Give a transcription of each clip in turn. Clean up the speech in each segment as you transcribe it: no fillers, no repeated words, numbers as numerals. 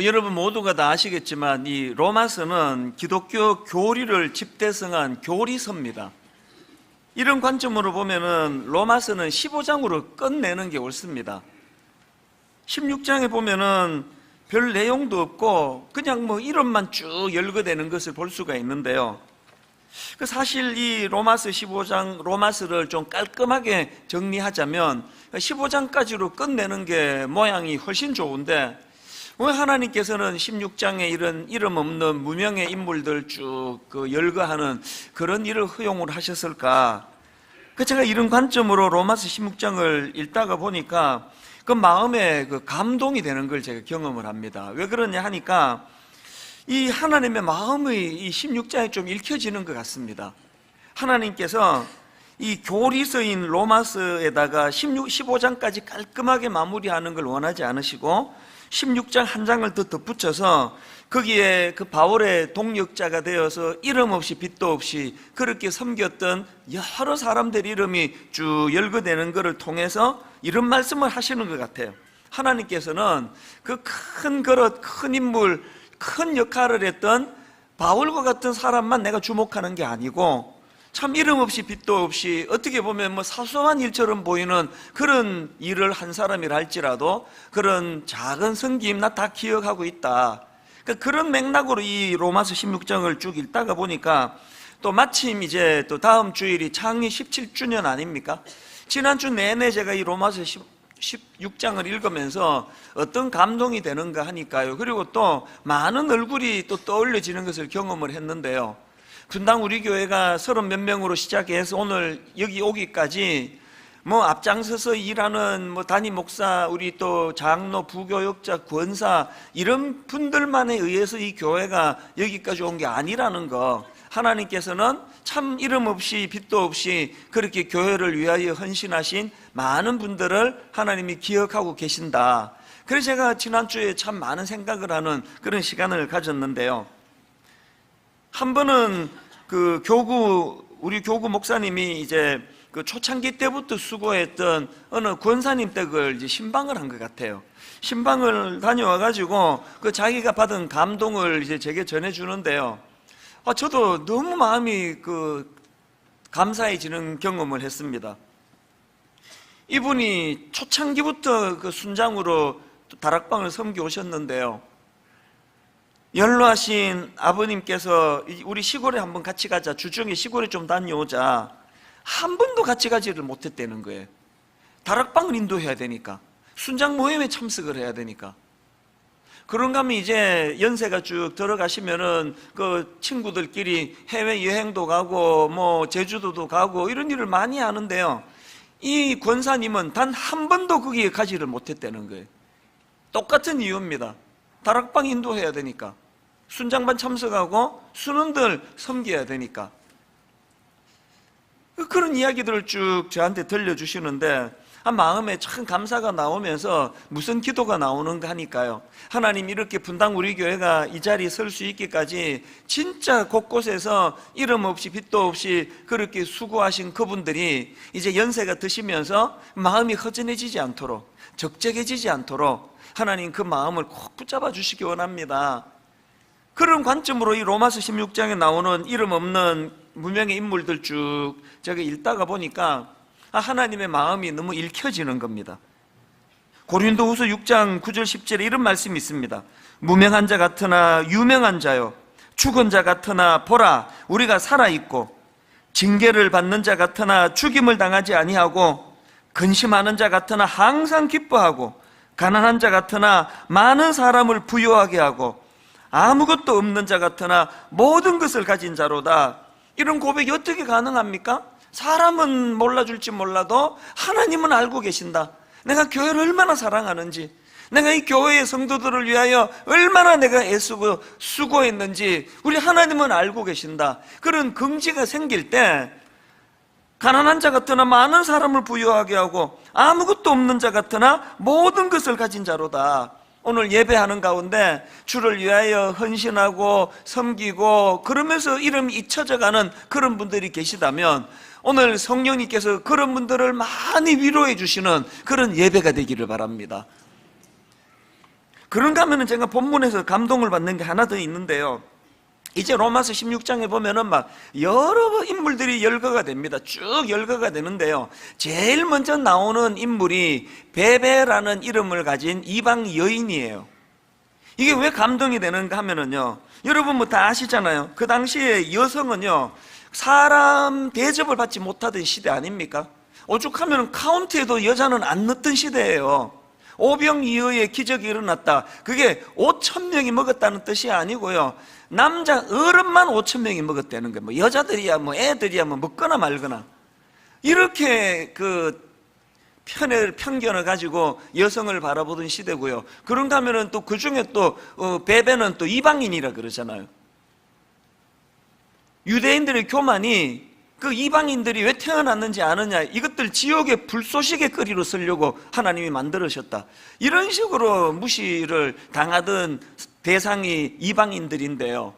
여러분 모두가 다 아시겠지만 이 로마서는 기독교 교리를 집대성한 교리서입니다. 이런 관점으로 보면은 로마서는 15장으로 끝내는 게 옳습니다. 16장에 보면은 별 내용도 없고 그냥 이름만 쭉 열거되는 것을 볼 수가 있는데요. 사실 이 로마서 15장 로마서를 좀 깔끔하게 정리하자면 15장까지로 끝내는 게 모양이 훨씬 좋은데 왜 하나님께서는 16장에 이런 이름 없는 무명의 인물들 쭉 열거하는 그런 일을 허용을 하셨을까? 제가 이런 관점으로 로마서 16장을 읽다가 보니까 그 마음에 감동이 되는 걸 제가 경험을 합니다. 왜 그러냐 하니까 이 하나님의 마음이 이 16장에 좀 읽혀지는 것 같습니다. 하나님께서 이 교리서인 로마서에다가 15장까지 깔끔하게 마무리하는 걸 원하지 않으시고 16장 한 장을 더 덧붙여서 거기에 그 바울의 동역자가 되어서 이름 없이 빛도 없이 그렇게 섬겼던 여러 사람들 이름이 쭉 열거되는 것을 통해서 이런 말씀을 하시는 것 같아요. 하나님께서는 그 큰 그릇, 큰 인물, 큰 역할을 했던 바울과 같은 사람만 내가 주목하는 게 아니고 참 이름 없이 빛도 없이 어떻게 보면 사소한 일처럼 보이는 그런 일을 한 사람이라 할지라도 그런 작은 섬김 나 다 기억하고 있다. 그런 맥락으로 이 로마서 16장을 쭉 읽다가 보니까 또 마침 이제 또 다음 주일이 창립 17주년 아닙니까? 지난주 내내 제가 이 로마서 16장을 읽으면서 어떤 감동이 되는가 하니까요. 그리고 또 많은 얼굴이 또 떠올려지는 것을 경험을 했는데요. 분당 우리 교회가 30몇 명으로 시작해서 오늘 여기 오기까지 앞장서서 일하는 담임 목사, 우리 또 장로, 부교역자, 권사 이런 분들만에 의해서 이 교회가 여기까지 온 게 아니라는 거, 하나님께서는 참 이름 없이 빛도 없이 그렇게 교회를 위하여 헌신하신 많은 분들을 하나님이 기억하고 계신다. 그래서 제가 지난주에 참 많은 생각을 하는 그런 시간을 가졌는데요. 한 번은 우리 교구 목사님이 이제 초창기 때부터 수고했던 어느 권사님 댁을 이제 신방을 한 것 같아요. 신방을 다녀와가지고 자기가 받은 감동을 이제 제게 전해주는데요. 저도 너무 마음이 감사해지는 경험을 했습니다. 이분이 초창기부터 순장으로 다락방을 섬겨 오셨는데요. 연로하신 아버님께서 우리 시골에 한번 같이 가자, 주중에 시골에 좀 다녀오자, 한 번도 같이 가지를 못했다는 거예요. 다락방을 인도해야 되니까, 순장 모임에 참석을 해야 되니까. 그런가 하면 이제 연세가 쭉 들어가시면은 친구들끼리 해외여행도 가고 제주도도 가고 이런 일을 많이 하는데요. 이 권사님은 단 한 번도 거기에 가지를 못했다는 거예요. 똑같은 이유입니다. 다락방 인도해야 되니까, 순장반 참석하고 순원들 섬겨야 되니까. 그런 이야기들을 쭉 저한테 들려주시는데 마음에 참 감사가 나오면서 무슨 기도가 나오는가 하니까요. 하나님, 이렇게 분당 우리 교회가 이 자리에 설 수 있기까지 진짜 곳곳에서 이름 없이 빛도 없이 그렇게 수고하신 그분들이 이제 연세가 드시면서 마음이 허전해지지 않도록, 적적해지지 않도록 하나님 그 마음을 꼭 붙잡아 주시기 원합니다. 그런 관점으로 이 로마서 16장에 나오는 이름 없는 무명의 인물들 쭉 제가 읽다가 보니까 하나님의 마음이 너무 읽혀지는 겁니다. 고린도후서 6장 9절 10절에 이런 말씀이 있습니다. 무명한 자 같으나 유명한 자요, 죽은 자 같으나 보라 우리가 살아있고, 징계를 받는 자 같으나 죽임을 당하지 아니하고, 근심하는 자 같으나 항상 기뻐하고, 가난한 자 같으나 많은 사람을 부유하게 하고, 아무것도 없는 자 같으나 모든 것을 가진 자로다. 이런 고백이 어떻게 가능합니까? 사람은 몰라줄지 몰라도 하나님은 알고 계신다. 내가 교회를 얼마나 사랑하는지, 내가 이 교회의 성도들을 위하여 얼마나 내가 애쓰고 수고했는지 우리 하나님은 알고 계신다. 그런 긍지가 생길 때 가난한 자 같으나 많은 사람을 부유하게 하고, 아무것도 없는 자 같으나 모든 것을 가진 자로다. 오늘 예배하는 가운데 주를 위하여 헌신하고 섬기고 그러면서 이름이 잊혀져가는 그런 분들이 계시다면 오늘 성령님께서 그런 분들을 많이 위로해 주시는 그런 예배가 되기를 바랍니다. 그런가 하면은 제가 본문에서 감동을 받는 게 하나 더 있는데요. 이제 로마서 16장에 보면은 막 여러 인물들이 열거가 됩니다. 쭉 열거가 되는데요. 제일 먼저 나오는 인물이 베베라는 이름을 가진 이방 여인이에요. 이게 왜 감동이 되는가 하면은요, 여러분 뭐 다 아시잖아요. 그 당시에 여성은요, 사람 대접을 받지 못하던 시대 아닙니까? 오죽하면 카운트에도 여자는 안 넣던 시대예요. 오병이어의 기적이 일어났다. 그게 5,000명이 먹었다는 뜻이 아니고요, 남자 어른만 5,000명이 먹었다는 거예요. 뭐 여자들이야 뭐 애들이야 뭐 먹거나 말거나, 이렇게 그 편견을 가지고 여성을 바라보던 시대고요. 그런가 하면은 또 그 중에 또 베베는 또 이방인이라 그러잖아요. 유대인들의 교만이 그 이방인들이 왜 태어났는지 아느냐, 이것들 지옥의 불쏘시개 거리로 쓰려고 하나님이 만들으셨다, 이런 식으로 무시를 당하던 대상이 이방인들인데요.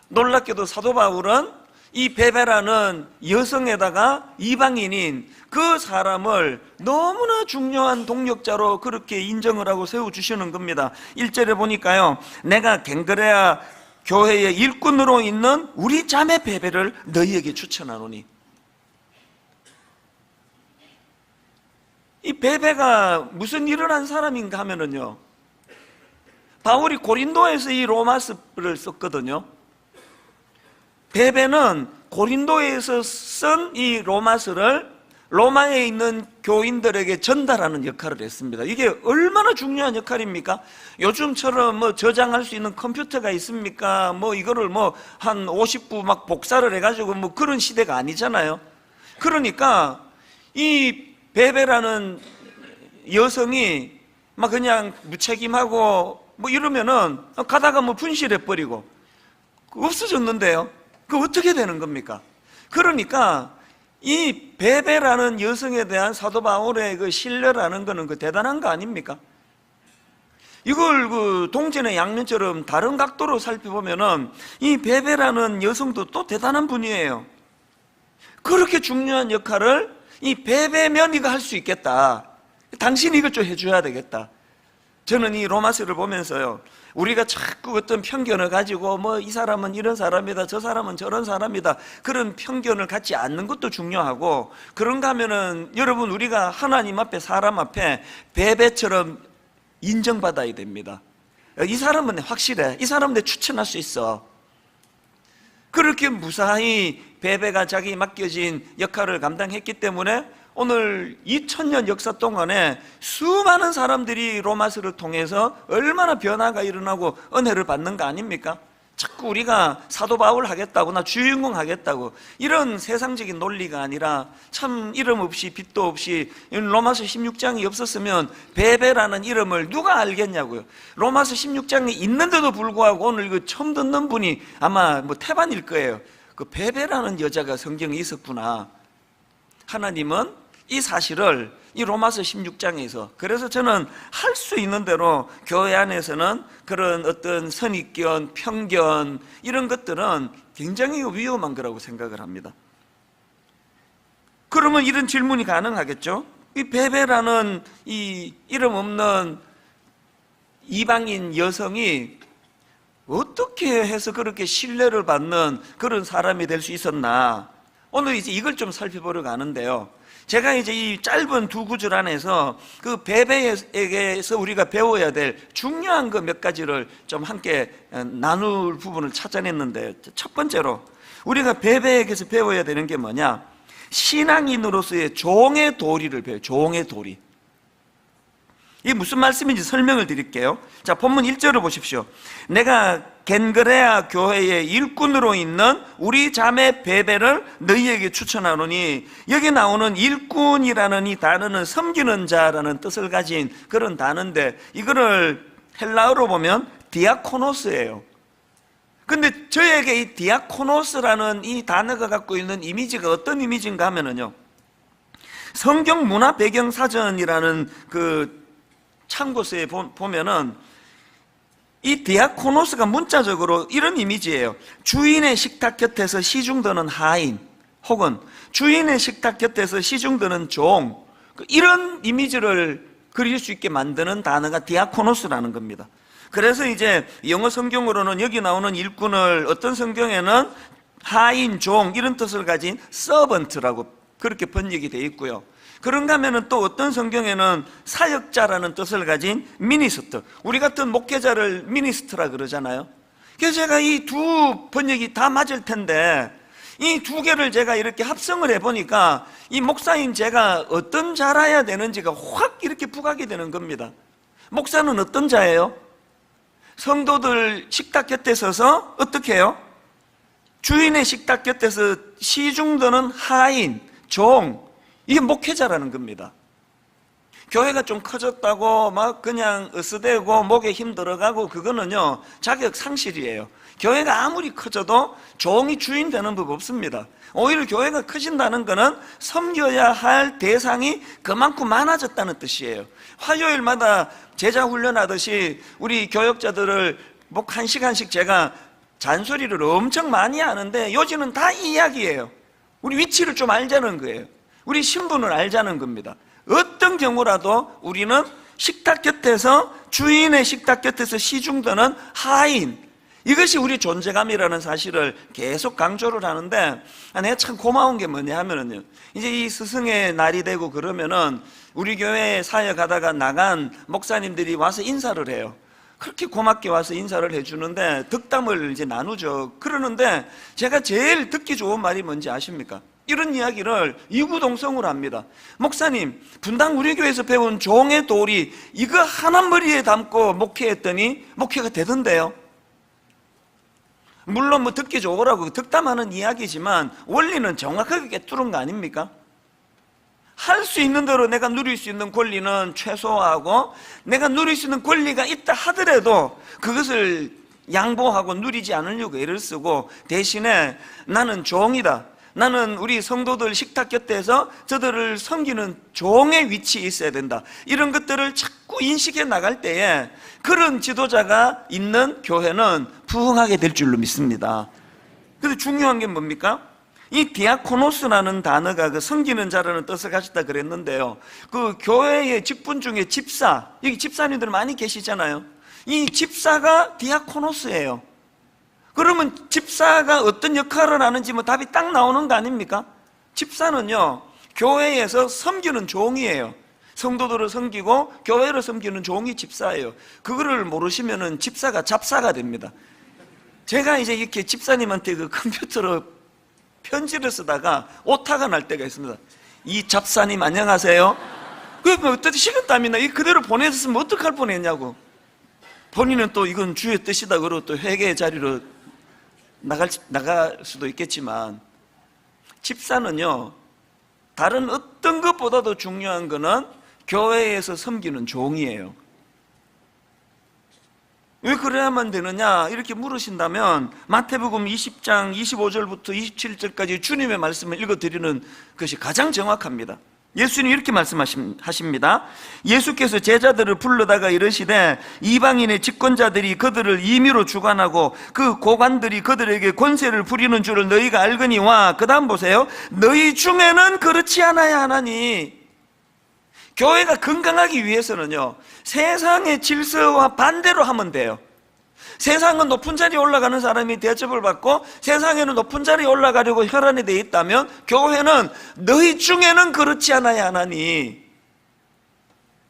놀랍게도 사도 바울은 이 베베라는 여성에다가 이방인인 그 사람을 너무나 중요한 동력자로 그렇게 인정을 하고 세워주시는 겁니다. 1절에 보니까요, 내가 갱그레아 교회의 일꾼으로 있는 우리 자매 베베를 너희에게 추천하노니. 이 베베가 무슨 일을 한 사람인가 하면은요, 바울이 고린도에서 이 로마서를 썼거든요. 베베는 고린도에서 쓴 이 로마서를 로마에 있는 교인들에게 전달하는 역할을 했습니다. 이게 얼마나 중요한 역할입니까? 요즘처럼 뭐 저장할 수 있는 컴퓨터가 있습니까? 뭐 이거를 뭐 한 50부 막 복사를 해가지고 뭐 그런 시대가 아니잖아요. 그러니까 이 베베라는 여성이 막 그냥 무책임하고 뭐 이러면은 가다가 뭐 분실해버리고 없어졌는데요. 그 어떻게 되는 겁니까? 그러니까 이 베베라는 여성에 대한 사도 바울의 그 신뢰라는 거는 그 대단한 거 아닙니까? 이걸 그 동전의 양면처럼 다른 각도로 살펴보면은 이 베베라는 여성도 또 대단한 분이에요. 그렇게 중요한 역할을 이 베베면 이거 할 수 있겠다, 당신이 이걸 좀 해줘야 되겠다. 저는 이 로마서를 보면서요, 우리가 자꾸 어떤 편견을 가지고 뭐 이 사람은 이런 사람이다, 저 사람은 저런 사람이다, 그런 편견을 갖지 않는 것도 중요하고, 그런가 하면은 여러분, 우리가 하나님 앞에 사람 앞에 베베처럼 인정받아야 됩니다. 이 사람은 확실해, 이 사람은 내 추천할 수 있어. 그렇게 무사히 베베가 자기 맡겨진 역할을 감당했기 때문에 오늘 2000년 역사 동안에 수많은 사람들이 로마서를 통해서 얼마나 변화가 일어나고 은혜를 받는 거 아닙니까? 자꾸 우리가 사도 바울 하겠다고, 나 주인공 하겠다고, 이런 세상적인 논리가 아니라 참 이름 없이 빛도 없이, 로마서 16장이 없었으면 베베라는 이름을 누가 알겠냐고요. 로마서 16장이 있는데도 불구하고 오늘 이거 처음 듣는 분이 아마 뭐 태반일 거예요. 그 베베라는 여자가 성경에 있었구나. 하나님은 이 사실을 이 로마서 16장에서, 그래서 저는 할 수 있는 대로 교회 안에서는 그런 어떤 선입견, 편견, 이런 것들은 굉장히 위험한 거라고 생각을 합니다. 그러면 이런 질문이 가능하겠죠? 이 베베라는 이 이름 없는 이방인 여성이 어떻게 해서 그렇게 신뢰를 받는 그런 사람이 될 수 있었나? 오늘 이제 이걸 좀 살펴보려고 하는데요. 제가 이제 이 짧은 두 구절 안에서 그 베베에게서 우리가 배워야 될 중요한 그 몇 가지를 좀 함께 나눌 부분을 찾아냈는데, 첫 번째로 우리가 베베에게서 배워야 되는 게 뭐냐? 신앙인으로서의 종의 도리를 배워요. 종의 도리. 이게 무슨 말씀인지 설명을 드릴게요. 자, 본문 1절을 보십시오. 내가 겐그레아 교회의 일꾼으로 있는 우리 자매 베베를 너희에게 추천하노니, 여기 나오는 일꾼이라는 이 단어는 섬기는 자라는 뜻을 가진 그런 단어인데, 이거를 헬라어로 보면 디아코노스예요. 근데 저에게 이 디아코노스라는 이 단어가 갖고 있는 이미지가 어떤 이미지인가 하면은요, 성경 문화 배경 사전이라는 그 참고서에 보면은 이 디아코노스가 문자적으로 이런 이미지예요. 주인의 식탁 곁에서 시중드는 하인, 혹은 주인의 식탁 곁에서 시중드는 종, 이런 이미지를 그릴 수 있게 만드는 단어가 디아코노스라는 겁니다. 그래서 이제 영어 성경으로는 여기 나오는 일꾼을 어떤 성경에는 하인, 종 이런 뜻을 가진 servant라고 그렇게 번역이 되어 있고요. 그런가 하면은 또 어떤 성경에는 사역자라는 뜻을 가진 미니스터, 우리 같은 목회자를 미니스트라 그러잖아요. 그래서 제가 이 두 번역이 다 맞을 텐데 이 두 개를 제가 이렇게 합성을 해보니까 이 목사인 제가 어떤 자라야 되는지가 확 이렇게 부각이 되는 겁니다. 목사는 어떤 자예요? 성도들 식탁 곁에 서서 어떻게 해요? 주인의 식탁 곁에서 시중드는 하인, 종, 이게 목회자라는 겁니다. 교회가 좀 커졌다고 막 그냥 으스대고 목에 힘 들어가고 그거는요 자격 상실이에요. 교회가 아무리 커져도 종이 주인 되는 법 없습니다. 오히려 교회가 커진다는 것은 섬겨야 할 대상이 그만큼 많아졌다는 뜻이에요. 화요일마다 제자 훈련하듯이 우리 교역자들을 목 1시간씩 제가 잔소리를 엄청 많이 하는데 요즘은 다 이 이야기예요. 우리 위치를 좀 알자는 거예요. 우리 신분을 알자는 겁니다. 어떤 경우라도 우리는 식탁 곁에서, 주인의 식탁 곁에서 시중드는 하인, 이것이 우리 존재감이라는 사실을 계속 강조를 하는데, 내가 참 고마운 게 뭐냐 하면은요, 이제 이 스승의 날이 되고 그러면은 우리 교회에 사역하다가 나간 목사님들이 와서 인사를 해요. 그렇게 고맙게 와서 인사를 해주는데 덕담을 이제 나누죠. 그러는데 제가 제일 듣기 좋은 말이 뭔지 아십니까? 이런 이야기를 이구동성으로 합니다. 목사님, 분당 우리 교회에서 배운 종의 도리 이거 하나 머리에 담고 목회했더니 목회가 되던데요. 물론 뭐 듣기 좋으라고 덕담하는 이야기지만 원리는 정확하게 꿰뚫은 거 아닙니까? 할 수 있는 대로 내가 누릴 수 있는 권리는 최소화하고, 내가 누릴 수 있는 권리가 있다 하더라도 그것을 양보하고 누리지 않으려고 애를 쓰고, 대신에 나는 종이다, 나는 우리 성도들 식탁 곁에서 저들을 섬기는 종의 위치에 있어야 된다, 이런 것들을 자꾸 인식해 나갈 때에 그런 지도자가 있는 교회는 부흥하게 될 줄로 믿습니다. 그런데 중요한 게 뭡니까? 이 디아코노스라는 단어가 그 섬기는 자라는 뜻을 가졌다 그랬는데요, 그 교회의 직분 중에 집사, 여기 집사님들 많이 계시잖아요. 이 집사가 디아코노스예요. 그러면 집사가 어떤 역할을 하는지 뭐 답이 딱 나오는 거 아닙니까? 집사는요 교회에서 섬기는 종이에요. 성도들을 섬기고 교회를 섬기는 종이 집사예요. 그거를 모르시면은 집사가 잡사가 됩니다. 제가 이제 이렇게 집사님한테 그 컴퓨터로 편지를 쓰다가 오타가 날 때가 있습니다. 이 잡사님 안녕하세요. 그러면 어떻게 식은땀이 나, 이 그대로 보내줬으면 어떡할 뻔했냐고. 본인은 또 이건 주의 뜻이다 그러고 또 회개의 자리로 나갈 수도 있겠지만, 집사는요 다른 어떤 것보다도 중요한 거는 교회에서 섬기는 종이에요. 왜 그래야만 되느냐 이렇게 물으신다면 마태복음 20장 25절부터 27절까지 주님의 말씀을 읽어드리는 것이 가장 정확합니다. 예수님이 이렇게 말씀하십니다. 예수께서 제자들을 불러다가 이르시되 이방인의 집권자들이 그들을 임의로 주관하고 그 고관들이 그들에게 권세를 부리는 줄을 너희가 알거니와, 그 다음 보세요. 너희 중에는 그렇지 않아야 하나니. 교회가 건강하기 위해서는요 세상의 질서와 반대로 하면 돼요. 세상은 높은 자리에 올라가는 사람이 대접을 받고 세상에는 높은 자리에 올라가려고 혈안이 되어 있다면, 교회는 너희 중에는 그렇지 않아야 하나니.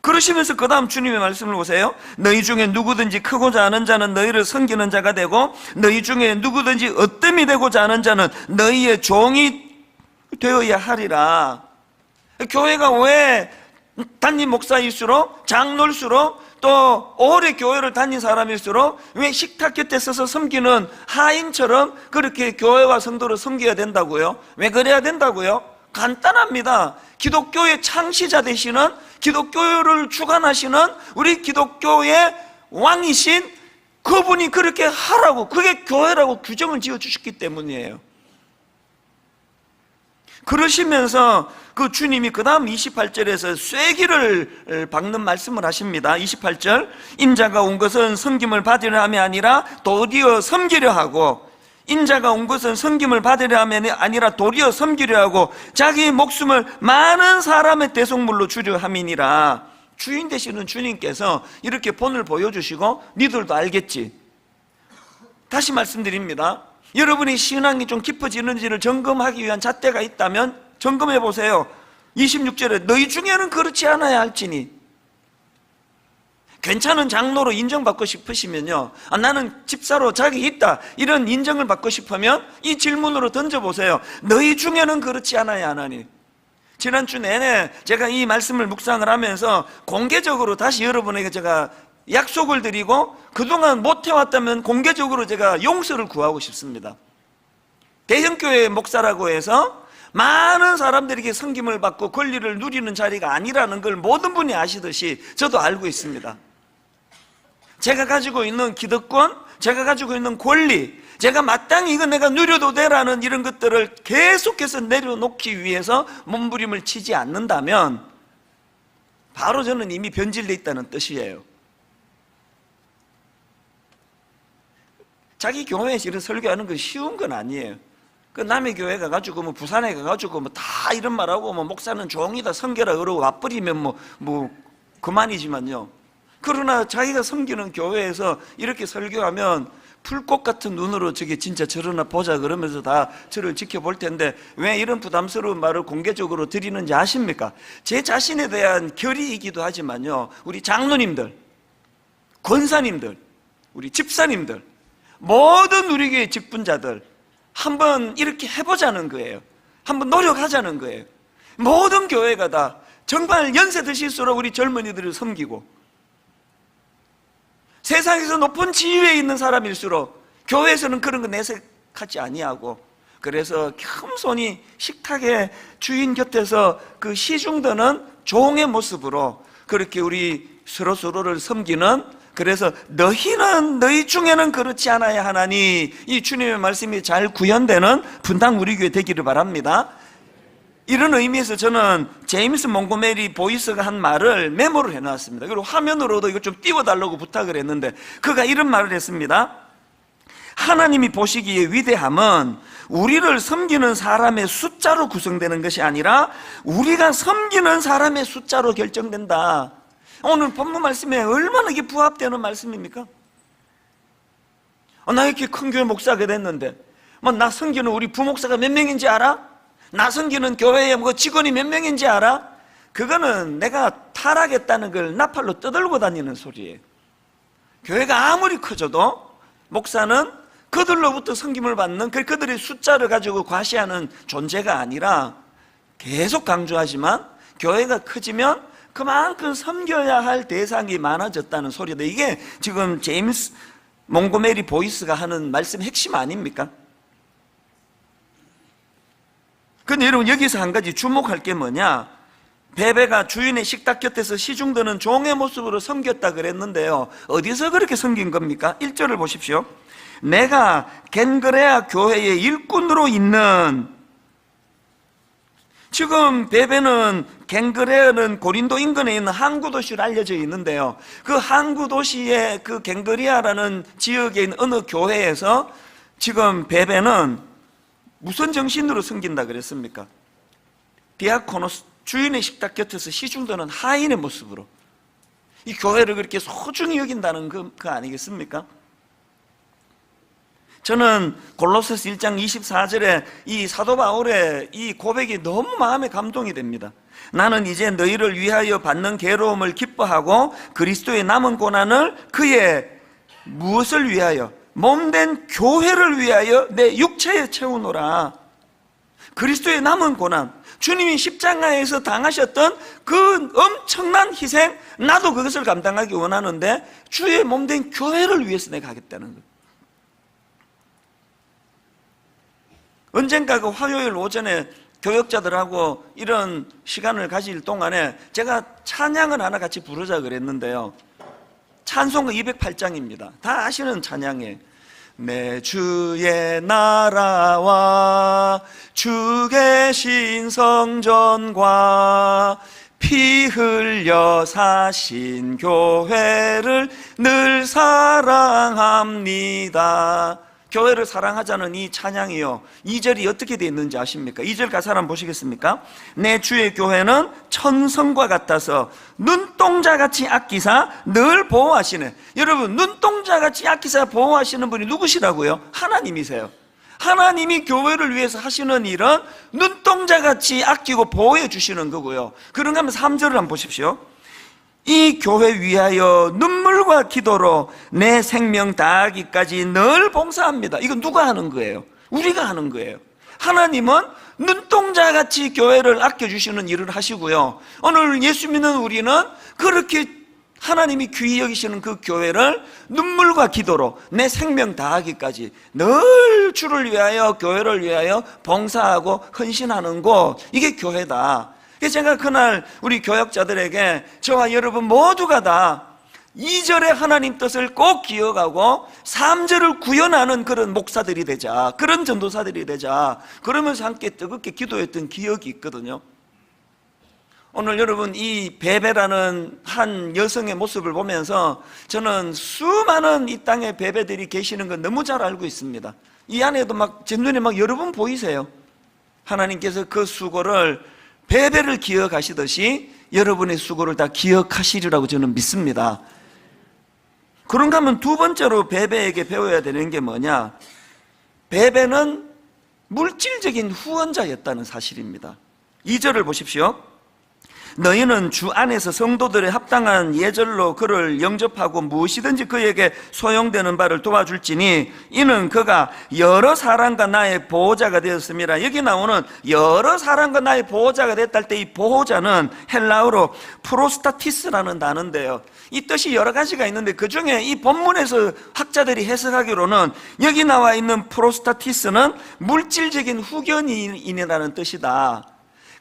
그러시면서 그 다음 주님의 말씀을 보세요. 너희 중에 누구든지 크고자 하는 자는 너희를 섬기는 자가 되고, 너희 중에 누구든지 어뜸이 되고자 하는 자는 너희의 종이 되어야 하리라. 교회가 왜 담임 목사일수록, 장로일수록, 또 오래 교회를 다닌 사람일수록 왜 식탁 곁에 서서 섬기는 하인처럼 그렇게 교회와 성도를 섬겨야 된다고요? 왜 그래야 된다고요? 간단합니다. 기독교의 창시자 되시는, 기독교를 주관하시는 우리 기독교의 왕이신 그분이 그렇게 하라고, 그게 교회라고 규정을 지어주셨기 때문이에요. 그러시면서 그 주님이 그 다음 28절에서 쐐기를 박는 말씀을 하십니다. 28절, 인자가 온 것은 섬김을 받으려 함이 아니라 도리어 섬기려 하고, 인자가 온 것은 섬김을 받으려 함이 아니라 도리어 섬기려 하고 자기 목숨을 많은 사람의 대속물로 주려 함이니라. 주인 되시는 주님께서 이렇게 본을 보여주시고 니들도 알겠지. 다시 말씀드립니다. 여러분이 신앙이 좀 깊어지는지를 점검하기 위한 잣대가 있다면 점검해 보세요. 26절에 너희 중에는 그렇지 않아야 할지니. 괜찮은 장로로 인정받고 싶으시면요, 나는 집사로 자격이 있다, 이런 인정을 받고 싶으면 이 질문으로 던져보세요. 너희 중에는 그렇지 않아야 하나니. 지난주 내내 제가 이 말씀을 묵상을 하면서 공개적으로 다시 여러분에게 제가 약속을 드리고 그동안 못해왔다면 공개적으로 제가 용서를 구하고 싶습니다. 대형교회 목사라고 해서 많은 사람들에게 섬김을 받고 권리를 누리는 자리가 아니라는 걸 모든 분이 아시듯이 저도 알고 있습니다. 제가 가지고 있는 기득권, 제가 가지고 있는 권리, 제가 마땅히 이거 내가 누려도 되라는 이런 것들을 계속해서 내려놓기 위해서 몸부림을 치지 않는다면 바로 저는 이미 변질되어 있다는 뜻이에요. 자기 교회에서 이런 설교하는 건 쉬운 건 아니에요. 그 남의 교회 가가지고 뭐 부산에 가가지고 뭐 다 이런 말하고 뭐 목사는 종이다 섬겨라 그러고 와버리면 뭐 그만이지만요. 그러나 자기가 섬기는 교회에서 이렇게 설교하면 풀꽃 같은 눈으로 저게 진짜 저러나 보자 그러면서 다 저를 지켜볼 텐데 왜 이런 부담스러운 말을 공개적으로 드리는지 아십니까? 제 자신에 대한 결의이기도 하지만요, 우리 장로님들, 권사님들, 우리 집사님들, 모든 우리 교회 직분자들 한번 이렇게 해보자는 거예요. 한번 노력하자는 거예요. 모든 교회가 다 정말 연세 드실수록 우리 젊은이들을 섬기고 세상에서 높은 지위에 있는 사람일수록 교회에서는 그런 거 내색하지 아니하고, 그래서 겸손히 식탁의 주인 곁에서 그 시중드는 종의 모습으로 그렇게 우리 서로를 섬기는, 그래서 너희는 너희 중에는 그렇지 않아야 하나니, 이 주님의 말씀이 잘 구현되는 분당 우리 교회 되기를 바랍니다. 이런 의미에서 저는 제임스 몽고메리 보이스가 한 말을 메모를 해놨습니다. 그리고 화면으로도 이거 좀 띄워달라고 부탁을 했는데 그가 이런 말을 했습니다. 하나님이 보시기에 위대함은 우리를 섬기는 사람의 숫자로 구성되는 것이 아니라 우리가 섬기는 사람의 숫자로 결정된다. 오늘 본문 말씀에 얼마나 이게 부합되는 말씀입니까? 나 이렇게 큰 교회 목사가 됐는데 나 섬기는 우리 부목사가 몇 명인지 알아? 나 섬기는 교회에 직원이 몇 명인지 알아? 그거는 내가 타락했다는 걸 나팔로 떠들고 다니는 소리예요. 교회가 아무리 커져도 목사는 그들로부터 섬김을 받는 그들의 숫자를 가지고 과시하는 존재가 아니라, 계속 강조하지만 교회가 커지면 그만큼 섬겨야 할 대상이 많아졌다는 소리다. 이게 지금 제임스 몽고메리 보이스가 하는 말씀 핵심 아닙니까? 근데 여러분 여기서 한 가지 주목할 게 뭐냐, 베베가 주인의 식탁 곁에서 시중드는 종의 모습으로 섬겼다 그랬는데요, 어디서 그렇게 섬긴 겁니까? 1절을 보십시오. 내가 겐그레아 교회의 일꾼으로 있는, 지금 베베는 겐그레아는 고린도 인근에 있는 항구 도시로 알려져 있는데요, 그 항구 도시의 그 겐그리아라는 지역에 있는 어느 교회에서 지금 베베는 무슨 정신으로 섬긴다 그랬습니까? 디아코노스, 주인의 식탁 곁에서 시중드는 하인의 모습으로 이 교회를 그렇게 소중히 여긴다는 그 아니겠습니까? 저는 골로새서 1장 24절에 이 사도 바울의 이 고백이 너무 마음에 감동이 됩니다. 나는 이제 너희를 위하여 받는 괴로움을 기뻐하고 그리스도의 남은 고난을 그의 무엇을 위하여? 몸된 교회를 위하여 내 육체에 채우노라. 그리스도의 남은 고난, 주님이 십자가에서 당하셨던 그 엄청난 희생, 나도 그것을 감당하기 원하는데 주의 몸된 교회를 위해서 내가 하겠다는 것. 언젠가 그 화요일 오전에 교역자들하고 이런 시간을 가질 동안에 제가 찬양을 하나 같이 부르자 그랬는데요, 찬송가 208장입니다. 다 아시는 찬양이에요. 내 주의 나라와 주 계신 성전과 피 흘려 사신 교회를 늘 사랑합니다. 교회를 사랑하자는 이 찬양이요, 2절이 어떻게 되어 있는지 아십니까? 2절 가사 한번 보시겠습니까? 내 주의 교회는 천성과 같아서 눈동자같이 아끼사 늘 보호하시네. 여러분, 눈동자같이 아끼사 보호하시는 분이 누구시라고요? 하나님이세요. 하나님이 교회를 위해서 하시는 일은 눈동자같이 아끼고 보호해 주시는 거고요. 그런가 하면 3절을 한번 보십시오. 이 교회 위하여 눈물과 기도로 내 생명 다하기까지 늘 봉사합니다. 이건 누가 하는 거예요? 우리가 하는 거예요. 하나님은 눈동자같이 교회를 아껴주시는 일을 하시고요, 오늘 예수 믿는 우리는 그렇게 하나님이 귀히 여기시는 그 교회를 눈물과 기도로 내 생명 다하기까지 늘 주를 위하여, 교회를 위하여 봉사하고 헌신하는 곳, 이게 교회다. 그래서 제가 그날 우리 교역자들에게 저와 여러분 모두가 다 2절의 하나님 뜻을 꼭 기억하고 3절을 구현하는 그런 목사들이 되자, 그런 전도사들이 되자, 그러면서 함께 뜨겁게 기도했던 기억이 있거든요. 오늘 여러분, 이 베베라는 한 여성의 모습을 보면서 저는 수많은 이 땅에 베베들이 계시는 건 너무 잘 알고 있습니다. 이 안에도 막 제 눈에 막 여러 분 보이세요. 하나님께서 그 수고를, 베베를 기억하시듯이 여러분의 수고를 다 기억하시리라고 저는 믿습니다. 그런가 하면 두 번째로 베베에게 배워야 되는 게 뭐냐? 베베는 물질적인 후원자였다는 사실입니다. 2절을 보십시오. 너희는 주 안에서 성도들의 합당한 예절로 그를 영접하고 무엇이든지 그에게 소용되는 바를 도와줄지니 이는 그가 여러 사람과 나의 보호자가 되었습니다. 여기 나오는 여러 사람과 나의 보호자가 됐다 할 때 이 보호자는 헬라어로 프로스타티스라는 단어인데요, 이 뜻이 여러 가지가 있는데 그 중에 이 본문에서 학자들이 해석하기로는 여기 나와 있는 프로스타티스는 물질적인 후견인이라는 뜻이다.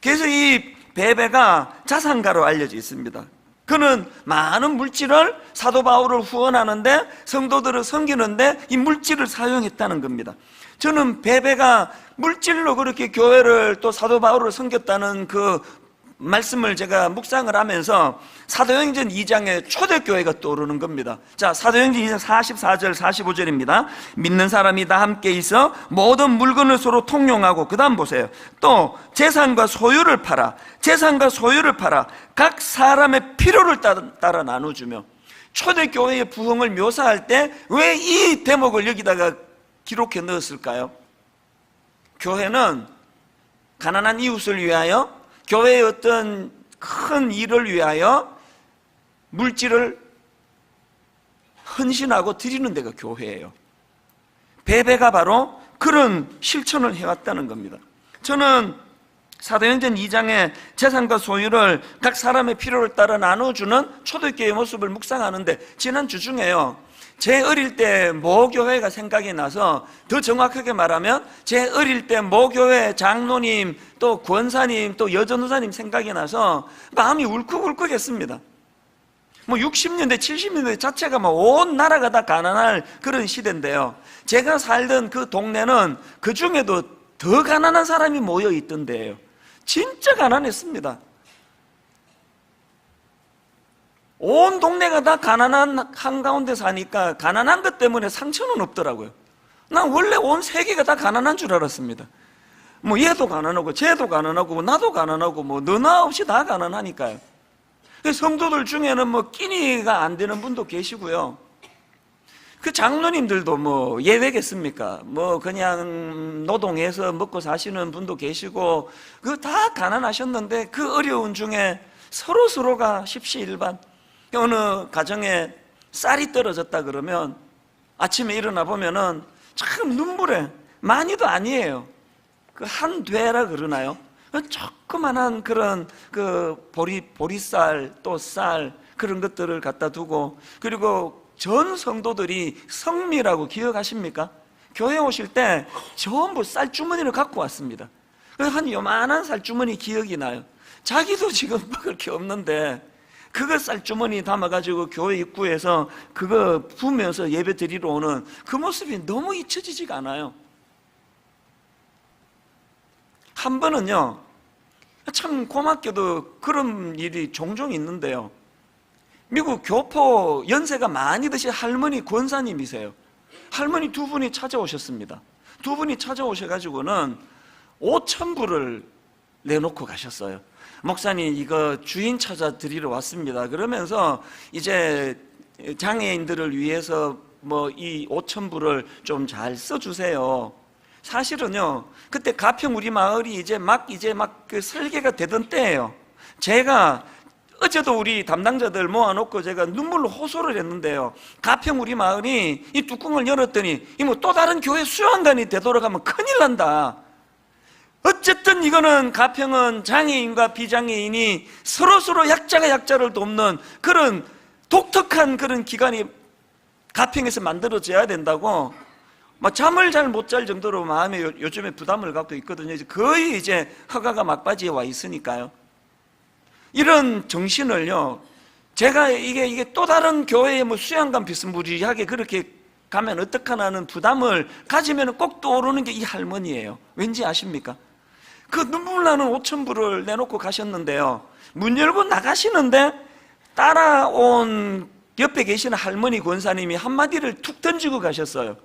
그래서 이 베베가 자산가로 알려져 있습니다. 그는 많은 물질을 사도 바울을 후원하는데, 성도들을 섬기는데 이 물질을 사용했다는 겁니다. 저는 베베가 물질로 그렇게 교회를 또 사도 바울을 섬겼다는 그 말씀을 제가 묵상을 하면서 사도행전 2장에 초대교회가 떠오르는 겁니다. 자, 사도행전 2장 44절 45절입니다 믿는 사람이 다 함께 있어 모든 물건을 서로 통용하고, 그 다음 보세요. 또 재산과 소유를 팔아 각 사람의 필요를 따라 나눠주며. 초대교회의 부흥을 묘사할 때 왜 이 대목을 여기다가 기록해 넣었을까요? 교회는 가난한 이웃을 위하여, 교회의 어떤 큰 일을 위하여 물질을 헌신하고 드리는 데가 교회예요. 베베가 바로 그런 실천을 해왔다는 겁니다. 저는 사도행전 2장에 재산과 소유를 각 사람의 필요를 따라 나눠주는 초대교회의 모습을 묵상하는데, 지난주 중에요, 제 어릴 때 모교회가 생각이 나서, 더 정확하게 말하면 제 어릴 때 모교회 장로님, 또 권사님, 또 여전도사님 생각이 나서 마음이 울컥울컥 했습니다. 60년대 70년대 자체가 온 나라가 다 가난할 그런 시대인데요, 제가 살던 그 동네는 그 중에도 더 가난한 사람이 모여 있던데요. 진짜 가난했습니다. 온 동네가 다 가난한 한가운데 사니까 가난한 것 때문에 상처는 없더라고요. 난 원래 온 세계가 다 가난한 줄 알았습니다. 얘도 가난하고 쟤도 가난하고 나도 가난하고 너나 없이 다 가난하니까요. 성도들 중에는 끼니가 안 되는 분도 계시고요, 그 장로님들도 예외겠습니까? 그냥 노동해서 먹고 사시는 분도 계시고, 그 다 가난하셨는데 그 어려운 중에 서로가 십시일반. 어느 가정에 쌀이 떨어졌다 그러면 아침에 일어나 보면은 참 눈물에, 많이도 아니에요, 그 한 되라 그러나요? 조그만한 그런 보리쌀, 또 쌀, 그런 것들을 갖다 두고, 그리고 전 성도들이 성미라고 기억하십니까? 교회 오실 때 전부 쌀주머니를 갖고 왔습니다. 한 요만한 쌀주머니 기억이 나요. 자기도 지금 그렇게 없는데 그거 쌀주머니 담아가지고 교회 입구에서 그거 부으면서 예배 드리러 오는 그 모습이 너무 잊혀지지가 않아요. 한 번은요, 참 고맙게도 그런 일이 종종 있는데요, 미국 교포 연세가 많이 드신 할머니 권사님이세요. 할머니 두 분이 찾아오셨습니다. 두 분이 찾아오셔가지고는 5,000불을 내놓고 가셨어요. 목사님, 이거 주인 찾아 드리러 왔습니다. 그러면서 이제 장애인들을 위해서 뭐 이 5,000불을 좀 잘 써주세요. 사실은요, 그때 가평 우리 마을이 이제 막 그 설계가 되던 때예요. 제가 어제도 우리 담당자들 모아놓고 제가 눈물로 호소를 했는데요. 가평 우리 마을이 이 뚜껑을 열었더니 이 뭐 또 다른 교회 수양관이 되돌아가면 큰일 난다. 어쨌든 이거는 가평은 장애인과 비장애인이 서로 약자가 약자를 돕는 그런 독특한 그런 기관이 가평에서 만들어져야 된다고 막 잠을 잘 못 잘 정도로 마음에 요즘에 부담을 갖고 있거든요. 거의 이제 허가가 막바지에 와 있으니까요. 이런 정신을요, 제가 이게 또 다른 교회의 뭐 수양관 비스무리하게 그렇게 가면 어떡하나는 부담을 가지면 꼭 떠오르는 게 이 할머니예요. 왠지 아십니까? 그 눈물 나는 5,000불을 내놓고 가셨는데요, 문 열고 나가시는데 따라온 옆에 계시는 할머니 권사님이 한마디를 툭 던지고 가셨어요.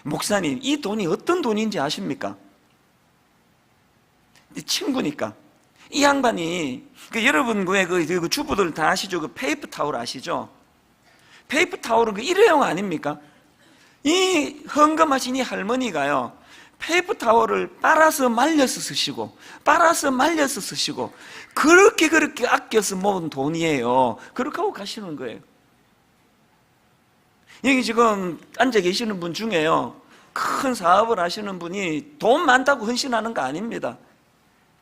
목사님, 이 돈이 어떤 돈인지 아십니까? 친구니까. 이 양반이 여러분 그 주부들 다 아시죠? 그 페이퍼 타월 아시죠? 페이퍼 타월은 그 일회용 아닙니까? 이 헌금하신 이 할머니가요, 페이퍼 타월을 빨아서 말려서 쓰시고 빨아서 말려서 쓰시고 그렇게 아껴서 모은 돈이에요. 그렇게 하고 가시는 거예요. 여기 지금 앉아 계시는 분 중에요, 큰 사업을 하시는 분이 돈 많다고 헌신하는 거 아닙니다.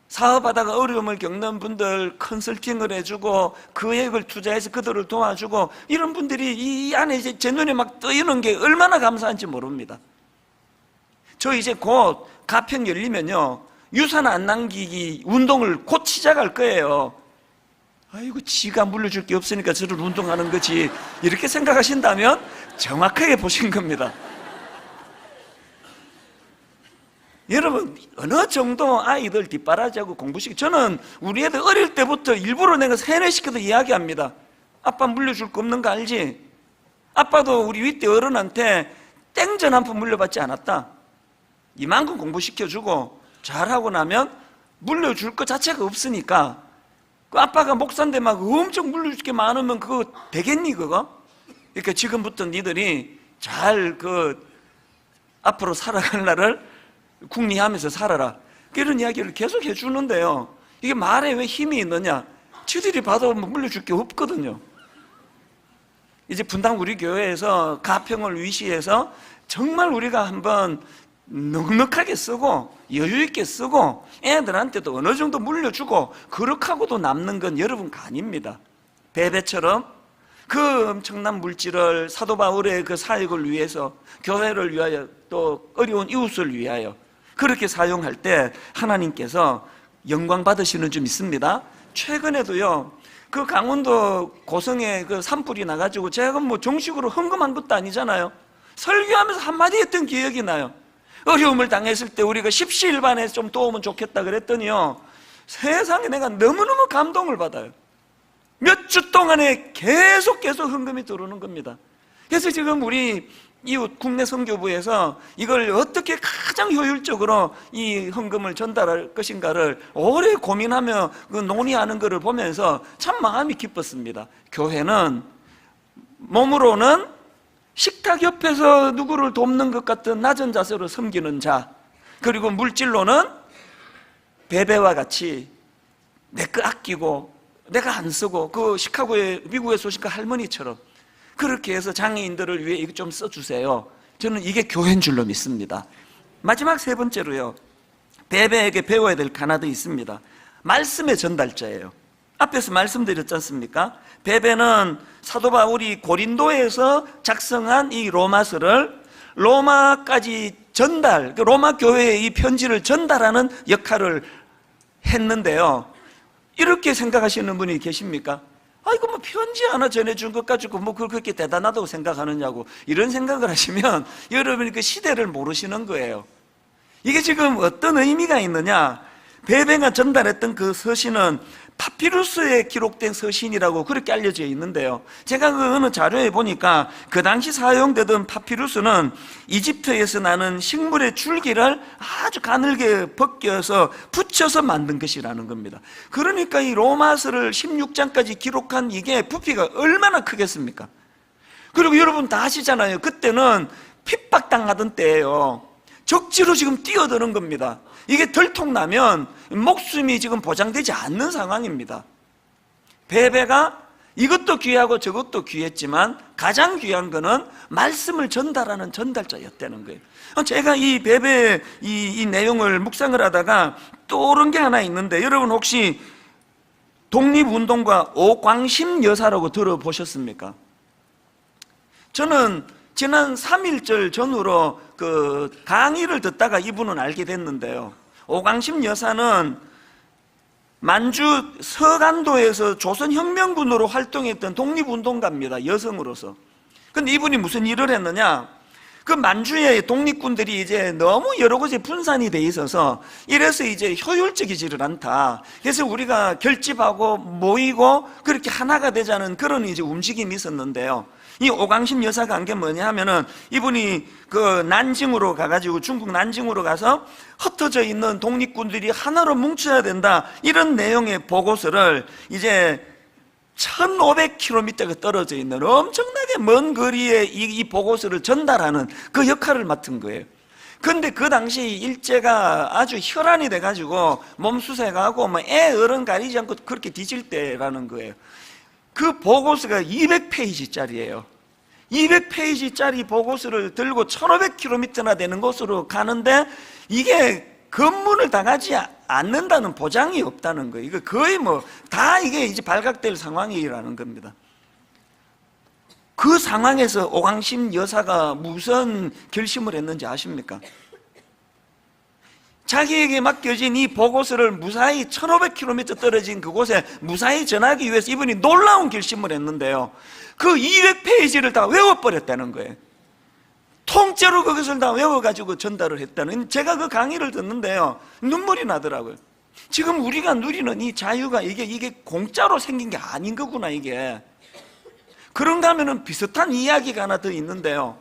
사업하다가 어려움을 겪는 분들 컨설팅을 해주고 금액을 투자해서 그들을 도와주고 이런 분들이 이 안에 이제 제 눈에 막 뜨이는 게 얼마나 감사한지 모릅니다. 저 이제 곧 가평 열리면요, 유산 안 남기기 운동을 곧 시작할 거예요. 아이고, 지가 물려줄 게 없으니까 저를 운동하는 거지, 이렇게 생각하신다면 정확하게 보신 겁니다. 여러분, 어느 정도 아이들 뒷바라지하고 공부시키, 저는 우리 애들 어릴 때부터 일부러 내가 세뇌시켜서 이야기합니다. 아빠 물려줄 거 없는 거 알지? 아빠도 우리 윗대 어른한테 땡전 한 푼 물려받지 않았다. 이만큼 공부시켜주고 잘하고 나면 물려줄 거 자체가 없으니까, 그 아빠가 목사인데 막 엄청 물려줄 게 많으면 그거 되겠니 그거? 그러니까 지금부터 니들이 잘 앞으로 살아갈 날을 궁리하면서 살아라, 이런 이야기를 계속 해주는데요, 이게 말에 왜 힘이 있느냐? 지들이 봐도 물려줄 게 없거든요. 이제 분당 우리 교회에서 가평을 위시해서 정말 우리가 한번 넉넉하게 쓰고 여유 있게 쓰고 애들한테도 어느 정도 물려주고 그렇게 하고도 남는 건 여러분 거 아닙니다. 베베처럼 그 엄청난 물질을 사도 바울의 그 사역을 위해서, 교회를 위하여, 또 어려운 이웃을 위하여 그렇게 사용할 때 하나님께서 영광 받으시는 줄 믿습니다. 최근에도요, 그 강원도 고성에 그 산불이 나가지고 제가 뭐 정식으로 헌금한 것도 아니잖아요. 설교하면서 한마디 했던 기억이 나요. 어려움을 당했을 때 우리가 십시일반에 좀 도우면 좋겠다 그랬더니요, 세상에 내가 너무너무 감동을 받아요. 몇 주 동안에 계속 헌금이 들어오는 겁니다. 그래서 지금 우리 이웃 국내 선교부에서 이걸 어떻게 가장 효율적으로 이 헌금을 전달할 것인가를 오래 고민하며 그 논의하는 것을 보면서 참 마음이 기뻤습니다. 교회는 몸으로는 식탁 옆에서 누구를 돕는 것 같은 낮은 자세로 섬기는 자, 그리고 물질로는 베베와 같이 내 거 아끼고 내가 안 쓰고 그 시카고에 미국에서 오신 그 할머니처럼 그렇게 해서 장애인들을 위해 이거 좀 써주세요. 저는 이게 교회인 줄로 믿습니다. 마지막 세 번째로요, 베베에게 배워야 될 하나도 있습니다. 말씀의 전달자예요. 앞에서 말씀드렸지 않습니까? 베베는 사도 바울이 고린도에서 작성한 이 로마서를 로마까지 전달, 로마 교회에 이 편지를 전달하는 역할을 했는데요, 이렇게 생각하시는 분이 계십니까? 이거 뭐 편지 하나 전해준 것 가지고 뭐 그렇게 대단하다고 생각하느냐고, 이런 생각을 하시면 여러분이 그 시대를 모르시는 거예요. 이게 지금 어떤 의미가 있느냐? 베베가 전달했던 그 서신은 파피루스에 기록된 서신이라고 그렇게 알려져 있는데요, 제가 그 어느 자료에 보니까 그 당시 사용되던 파피루스는 이집트에서 나는 식물의 줄기를 아주 가늘게 벗겨서 붙여서 만든 것이라는 겁니다. 그러니까 이 로마서를 16장까지 기록한 이게 부피가 얼마나 크겠습니까? 그리고 여러분 다 아시잖아요. 그때는 핍박당하던 때예요. 적지로 지금 뛰어드는 겁니다. 이게 들통나면 목숨이 지금 보장되지 않는 상황입니다. 베베가 이것도 귀하고 저것도 귀했지만 가장 귀한 거는 말씀을 전달하는 전달자였다는 거예요. 제가 이 베베 이 내용을 묵상을 하다가 떠오른 게 하나 있는데, 여러분 혹시 독립운동가 오광심 여사라고 들어보셨습니까? 저는 지난 3.1절 전후로 그 강의를 듣다가 이분은 알게 됐는데요, 오광심 여사는 만주 서간도에서 조선혁명군으로 활동했던 독립운동가입니다. 여성으로서. 근데 이분이 무슨 일을 했느냐, 그 만주의 독립군들이 이제 너무 여러 곳에 분산이 돼 있어서 이래서 이제 효율적이지를 않다. 그래서 우리가 결집하고 모이고 그렇게 하나가 되자는 그런 이제 움직임이 있었는데요, 이 오광심 여사가 한 게 뭐냐 하면은, 이분이 그 난징으로 가가지고, 중국 난징으로 가서 흩어져 있는 독립군들이 하나로 뭉쳐야 된다, 이런 내용의 보고서를 이제 1500km가 떨어져 있는 엄청나게 먼 거리에 이 보고서를 전달하는 그 역할을 맡은 거예요. 근데 그 당시 일제가 아주 혈안이 돼가지고 몸수색하고 뭐 애 어른 가리지 않고 그렇게 뒤질 때라는 거예요. 그 보고서가 200페이지짜리예요. 200페이지짜리 보고서를 들고 1500km나 되는 곳으로 가는데 이게 검문을 당하지 않는다는 보장이 없다는 거예요. 이거 거의 뭐 다 이게 이제 발각될 상황이라는 겁니다. 그 상황에서 오광심 여사가 무슨 결심을 했는지 아십니까? 자기에게 맡겨진 이 보고서를 무사히 1500km 떨어진 그곳에 무사히 전하기 위해서 이분이 놀라운 결심을 했는데요, 그 200페이지를 다 외워버렸다는 거예요. 통째로 그것을 다 외워가지고 전달을 했다는, 제가 그 강의를 듣는데요, 눈물이 나더라고요. 지금 우리가 누리는 이 자유가 이게 공짜로 생긴 게 아닌 거구나, 이게. 그런가 하면은 비슷한 이야기가 하나 더 있는데요,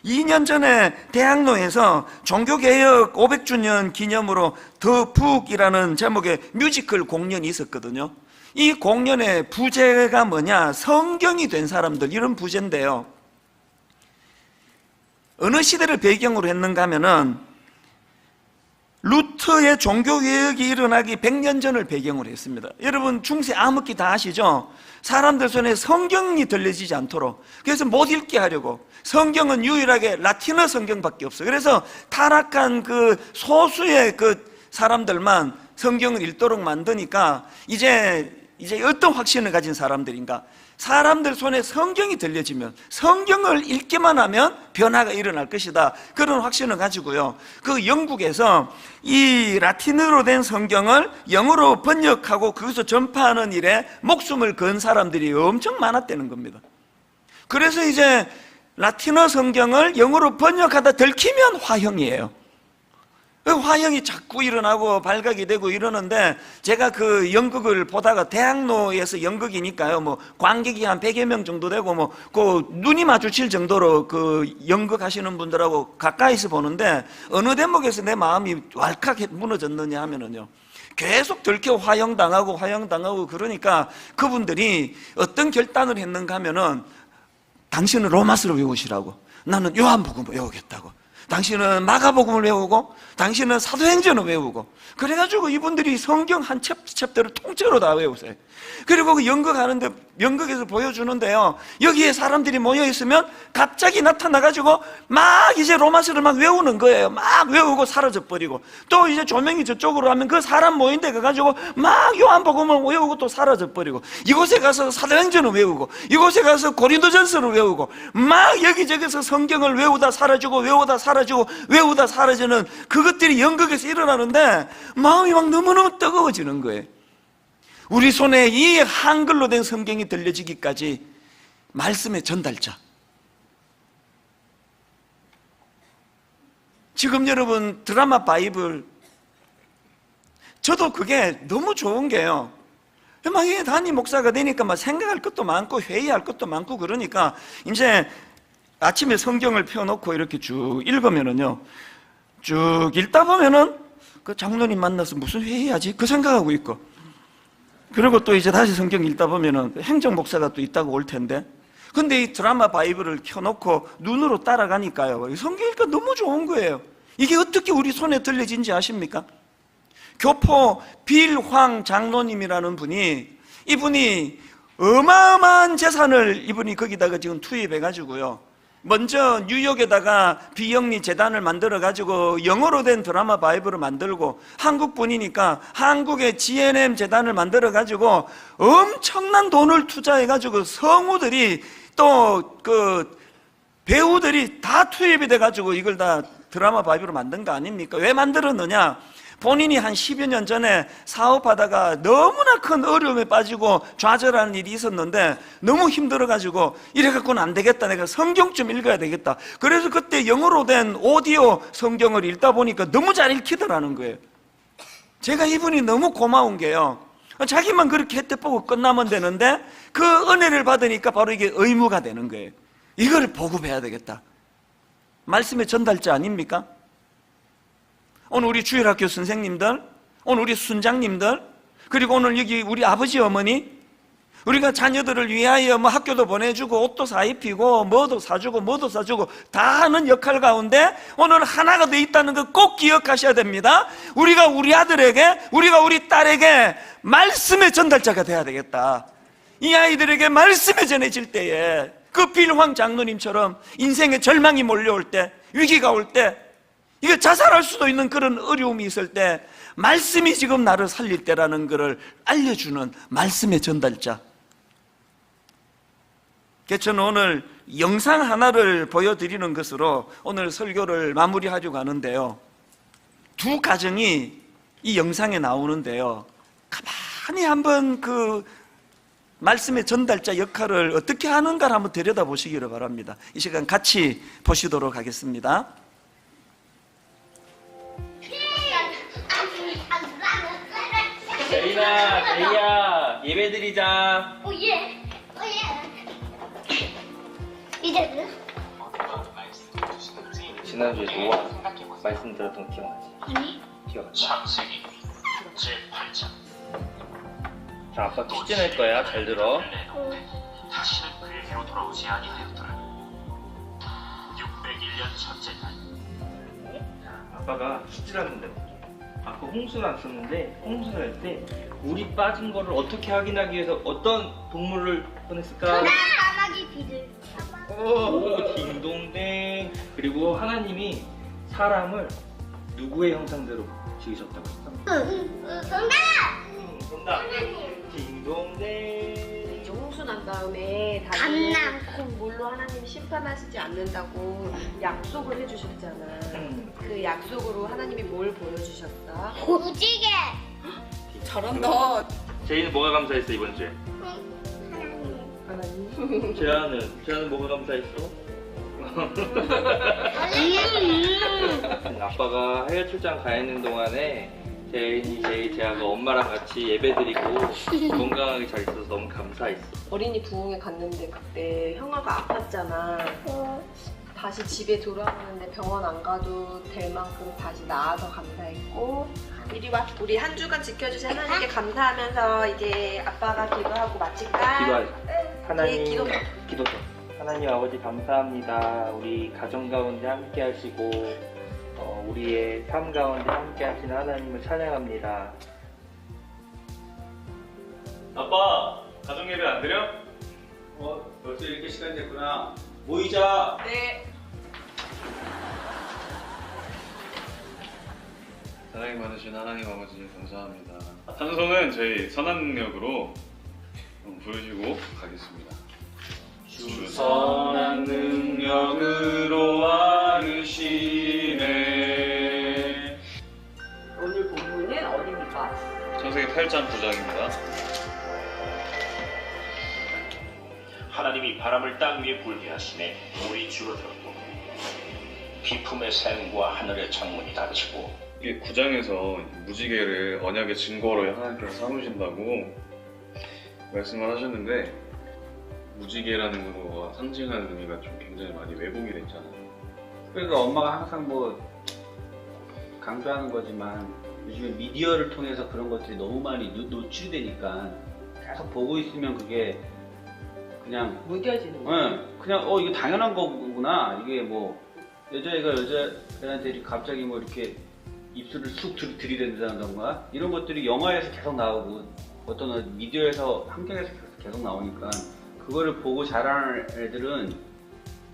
2년 전에 대학로에서 종교개혁 500주년 기념으로 더 북이라는 제목의 뮤지컬 공연이 있었거든요. 이 공연의 부제가 뭐냐, 성경이 된 사람들, 이런 부제인데요, 어느 시대를 배경으로 했는가 하면은 루터의 종교개혁이 일어나기 100년 전을 배경으로 했습니다. 여러분 중세 암흑기 다 아시죠? 사람들 손에 성경이 들려지지 않도록, 그래서 못 읽게 하려고 성경은 유일하게 라틴어 성경밖에 없어요. 그래서 타락한 그 소수의 그 사람들만 성경을 읽도록 만드니까 이제 어떤 확신을 가진 사람들인가, 사람들 손에 성경이 들려지면 성경을 읽기만 하면 변화가 일어날 것이다, 그런 확신을 가지고요, 그 영국에서 이 라틴어로 된 성경을 영어로 번역하고 거기서 전파하는 일에 목숨을 건 사람들이 엄청 많았다는 겁니다. 그래서 이제 라틴어 성경을 영어로 번역하다 들키면 화형이에요. 화형이 자꾸 일어나고 발각이 되고 이러는데, 제가 그 연극을 보다가, 대학로에서 연극이니까요, 뭐 관객이 한 100여 명 정도 되고 뭐 그 눈이 마주칠 정도로 그 연극 하시는 분들하고 가까이서 보는데, 어느 대목에서 내 마음이 왈칵 무너졌느냐 하면은요, 계속 들켜 화형당하고 그러니까 그분들이 어떤 결단을 했는가 하면은, 당신은 로마서를 외우시라고, 나는 요한복음을 외우겠다고, 당신은 마가복음을 외우고 당신은 사도행전을 외우고, 그래가지고 이분들이 성경 한 챕터를 통째로 다 외우세요. 그리고 그 연극하는데, 연극에서 보여주는데요, 여기에 사람들이 모여있으면 갑자기 나타나가지고 막 이제 로마서를 막 외우는 거예요. 막 외우고 사라져버리고, 또 이제 조명이 저쪽으로 하면 그 사람 모인 데 가가지고 막 요한복음을 외우고 또 사라져버리고, 이곳에 가서 사도행전을 외우고, 이곳에 가서 고린도전서를 외우고, 막 여기저기서 성경을 외우다 사라지고 외우다 사라지고 외우다 사라지는 그것들이 연극에서 일어나는데 마음이 막 너무너무 뜨거워지는 거예요. 우리 손에 이 한글로 된 성경이 들려지기까지 말씀의 전달자. 지금 여러분 드라마 바이블, 저도 그게 너무 좋은 게요, 막 이게 담임 목사가 되니까 막 생각할 것도 많고 회의할 것도 많고 그러니까 이제 아침에 성경을 펴놓고 이렇게 쭉 읽으면은요, 쭉 읽다 보면은 그 장로님 만나서 무슨 회의하지? 그 생각하고 있고, 그리고 또 이제 다시 성경 읽다 보면은 행정 목사가 또 있다고 올 텐데, 근데 이 드라마 바이블을 켜놓고 눈으로 따라가니까요, 성경 읽기가 너무 좋은 거예요. 이게 어떻게 우리 손에 들려진지 아십니까? 교포 빌황 장로님이라는 분이, 이분이 어마어마한 재산을 이분이 거기다가 지금 투입해가지고요, 먼저 뉴욕에다가 비영리 재단을 만들어가지고 영어로 된 드라마 바이블을 만들고, 한국 분이니까 한국의 GNM 재단을 만들어가지고 엄청난 돈을 투자해가지고 성우들이 또 그 배우들이 다 투입이 돼가지고 이걸 다 드라마 바이블을 만든 거 아닙니까? 왜 만들었느냐? 본인이 한 10여 년 전에 사업하다가 너무나 큰 어려움에 빠지고 좌절하는 일이 있었는데 너무 힘들어가지고 이래갖고는 안 되겠다, 내가 성경 좀 읽어야 되겠다. 그래서 그때 영어로 된 오디오 성경을 읽다 보니까 너무 잘 읽히더라는 거예요. 제가 이분이 너무 고마운 게요, 자기만 그렇게 혜택 보고 끝나면 되는데 그 은혜를 받으니까 바로 이게 의무가 되는 거예요. 이걸 보급해야 되겠다. 말씀의 전달자 아닙니까? 오늘 우리 주일학교 선생님들, 오늘 우리 순장님들, 그리고 오늘 여기 우리 아버지 어머니, 우리가 자녀들을 위하여 뭐 학교도 보내주고 옷도 사입히고 뭐도 사주고 뭐도 사주고 다 하는 역할 가운데 오늘 하나가 돼 있다는 거 꼭 기억하셔야 됩니다. 우리가 우리 아들에게, 우리가 우리 딸에게 말씀의 전달자가 돼야 되겠다. 이 아이들에게 말씀이 전해질 때에 그 빌황 장로님처럼 인생의 절망이 몰려올 때, 위기가 올 때, 이게 자살할 수도 있는 그런 어려움이 있을 때 말씀이 지금 나를 살릴 때라는 것을 알려주는 말씀의 전달자. 그래서 저는 오늘 영상 하나를 보여드리는 것으로 오늘 설교를 마무리하려고 하는데요, 두 가정이 이 영상에 나오는데요, 가만히 한번 그 말씀의 전달자 역할을 어떻게 하는가를 한번 들여다보시기를 바랍니다. 이 시간 같이 보시도록 하겠습니다. 제이야, 예배 드리자. 오예. 이제는? 지난주에 노아 말씀 들었던 거 기억나지? 아니. 기억나지? 창세기 제8장. 자, 아빠 퀴즈 낼 거야. 잘 들어. 다시는 그에게로 돌아오지 아니하였더라. 601년 첫째 날 아빠가 퀴즈를 하는데, 아까 홍수를 안 썼는데 홍수를 할 때 물이 빠진 거를 어떻게 확인하기 위해서 어떤 동물을 보냈을까? 까마귀 비둘. 오, 딩동댕. 그리고 하나님이 사람을 누구의 형상대로 지으셨다고 했어? 정답. 정답. 딩동댕. 이제 홍수 난 다음에 다시 강남. 물로 하나님이 심판하시지 않는다고 약속을 해주셨잖아. 그 약속으로 하나님이 뭘 보여주셨어? 무지개. 잘한다. 제이는 뭐가 감사했어 이번 주에? 하나님. 재한은 뭐가 감사했어? 아빠가 해외 출장 가 있는 동안에 제아가 엄마랑 같이 예배드리고 건강하게 잘 있어서 너무 감사했어. 어린이 부흥회 갔는데 그때 형아가 아팠잖아. 다시 집에 돌아오는데 병원 안 가도 될 만큼 다시 나아서 감사했고. 이리 와. 우리 한 주간 지켜주신 하나님께 감사하면서 이제 아빠가 기도하고 마칠까? 기도하자. 하나님, 기도. 기도해. 하나님 아버지 감사합니다. 우리 가정 가운데 함께 하시고 우리의 삶 가운데 함께 하시는 하나님을 찬양합니다. 아빠, 가정 예배 안 드려? 벌써 이렇게 시간 됐구나. 모이자. 네. 사랑이 많으신 하나님 아버지 감사합니다. 찬송은 저희 선한 능력으로 부르시고 가겠습니다. 주 선한 능력으로 와르시네. 오늘 본문은 어디입니까? 창세기 8장 9장입니다. 하나님이 바람을 땅 위에 불게 하시매 물이 줄어들었고 비품의 샘과 하늘의 창문이 닫히고. 이게 9장에서 무지개를 언약의 증거로 하나님께서 삼으신다고 말씀을 하셨는데 무지개라는 거가 상징하는 의미가 좀 굉장히 많이 왜곡이 됐잖아요. 그러니까 엄마가 항상 뭐 강조하는 거지만 요즘에 미디어를 통해서 그런 것들이 너무 많이 노출되니까 계속 보고 있으면 그게 그냥 무뎌지는 거예요. 그냥 이거 당연한 거구나. 이게 뭐 여자애가 여자애한테 갑자기 뭐 이렇게 입술을 쑥 들이댄다던가 이런 것들이 영화에서 계속 나오고 어떤 미디어에서 환경에서 계속 나오니까 그거를 보고 자라는 애들은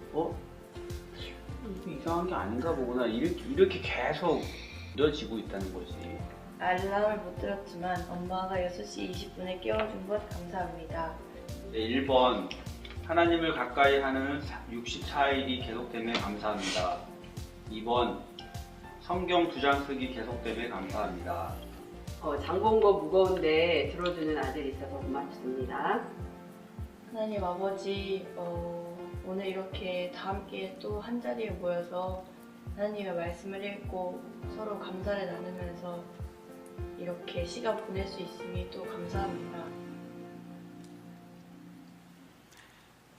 이거 이상한 게 아닌가 보구나 이렇게 계속 묻어지고 있다는 거지. 알람을 못 들었지만 엄마가 6시 20분에 깨워준 것 감사합니다. 네, 1번 하나님을 가까이 하는 64일이 계속됨에 감사합니다. 2번 성경 2장 쓰기 계속됨에 감사합니다. 장본거 무거운데 들어주는 아들이 있어서 고맙습니다. 하나님 아버지, 오늘 이렇게 다 함께 또 한자리에 모여서 하나님의 말씀을 읽고 서로 감사를 나누면서 이렇게 시간 보낼 수 있으니 또 감사합니다.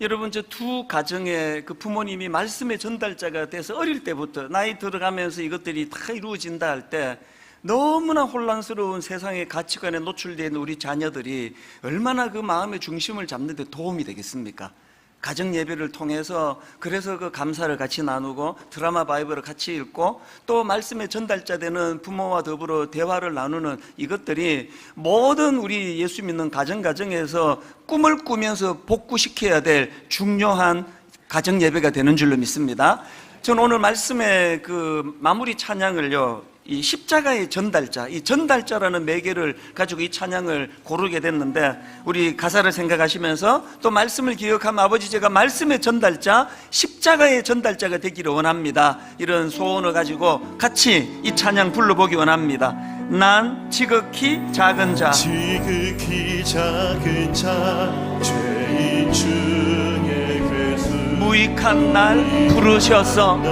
여러분, 저 두 가정의 그 부모님이 말씀의 전달자가 돼서 어릴 때부터 나이 들어가면서 이것들이 다 이루어진다 할 때 너무나 혼란스러운 세상의 가치관에 노출되어 있는 우리 자녀들이 얼마나 그 마음의 중심을 잡는 데 도움이 되겠습니까? 가정 예배를 통해서 그래서 그 감사를 같이 나누고 드라마 바이블을 같이 읽고 또 말씀의 전달자 되는 부모와 더불어 대화를 나누는 이것들이 모든 우리 예수 믿는 가정에서 꿈을 꾸면서 복구시켜야 될 중요한 가정 예배가 되는 줄로 믿습니다. 저는 오늘 말씀의 그 마무리 찬양을요, 이 십자가의 전달자, 이 전달자라는 매개를 가지고 이 찬양을 고르게 됐는데, 우리 가사를 생각하시면서 또 말씀을 기억하면 아버지 제가 말씀의 전달자, 십자가의 전달자가 되기를 원합니다. 이런 소원을 가지고 같이 이 찬양 불러보기 원합니다. 난 지극히 작은 자, 지극히 작은 자, 죄인 중에 괴수, 무익한 날 부르셔서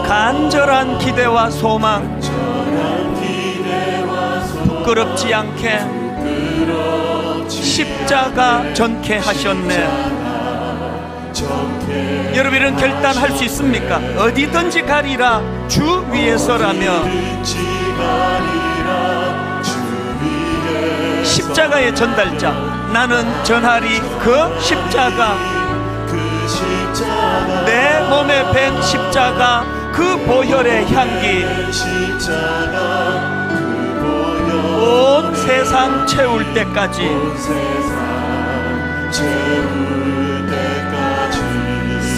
간절한 기대와 소망, 부끄럽지 않게 십자가 전케 하셨네. 여러분, 이런 결단할 수 있습니까? 어디든지 가리라 주 위에서라며 십자가의 전달자, 나는 전하리 그 십자가, 내 몸에 밴 십자가, 그 보혈의 향기 온 세상 채울 때까지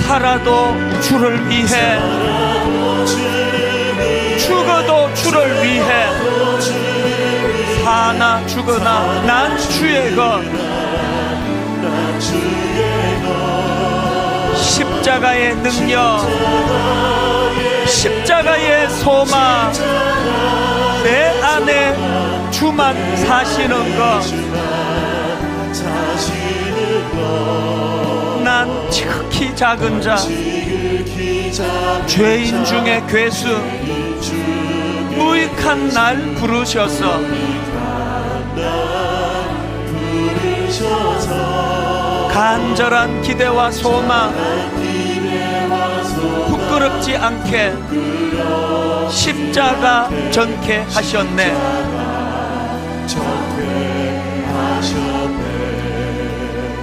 살아도 주를 위해, 죽어도 주를 위해, 사나 죽으나 난 주의 것. 십자가의 능력, 십자가의 소망, 내 안에 주만 사시는 것. 난 지극히 작은 자, 죄인 중에 괴수, 무익한 날 부르셔서 간절한 기대와 소망, 부끄럽지 않게 십자가 전케 하셨네.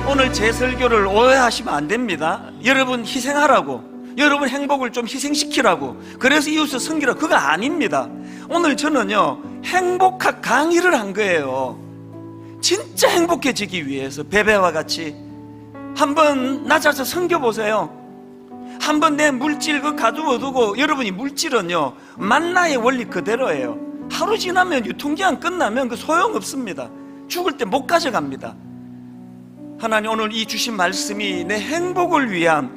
오늘 제 설교를 오해하시면 안 됩니다. 여러분 희생하라고, 여러분 행복을 좀 희생시키라고, 그래서 이웃을 섬기라고, 그거 아닙니다. 오늘 저는요, 행복학 강의를 한 거예요. 진짜 행복해지기 위해서 베베와 같이 한번 낮아서 섬겨보세요. 한번 내 물질 그 가두어 두고, 여러분이 물질은요 만나의 원리 그대로예요. 하루 지나면 유통기한 끝나면 그 소용없습니다. 죽을 때 못 가져갑니다. 하나님, 오늘 이 주신 말씀이 내 행복을 위한